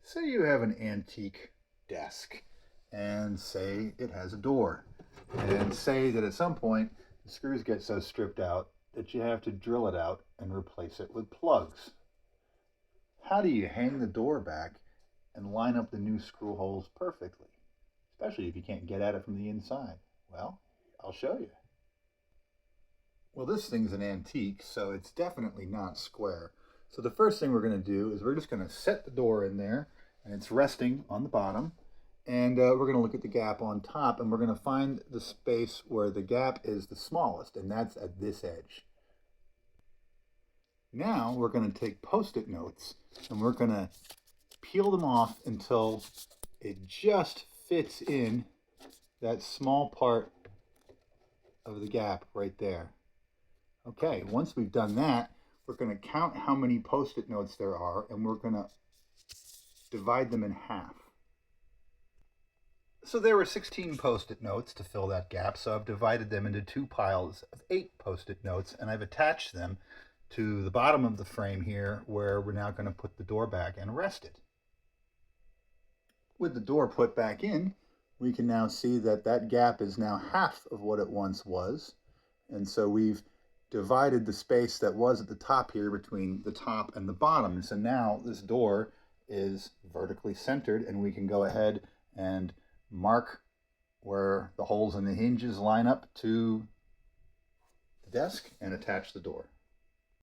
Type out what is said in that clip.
Say you have an antique desk and say it has a door, and say that at some point the screws get so stripped out that you have to drill it out and replace it with plugs. How do you hang the door back and line up the new screw holes perfectly, especially if you can't get at it from the inside? Well, I'll show you. Well, this thing's an antique, so it's definitely not square. So the first thing we're going to do is we're just going to set the door in there, and it's resting on the bottom. And we're going to look at the gap on top, and we're going to find the space where the gap is the smallest, and that's at this edge. Now we're going to take Post-it notes, and we're going to peel them off until it just fits in that small part of the gap right there. Okay, once we've done that, we're going to count how many Post-it notes there are, and we're going to divide them in half. So there were 16 Post-it notes to fill that gap, so I've divided them into two piles of 8 Post-it notes, and I've attached them to the bottom of the frame here, where we're now going to put the door back and rest it. With the door put back in, we can now see that that gap is now half of what it once was, and so we've divided the space that was at the top here between the top and the bottom. So now this door is vertically centered, and we can go ahead and mark where the holes in the hinges line up to the desk and attach the door.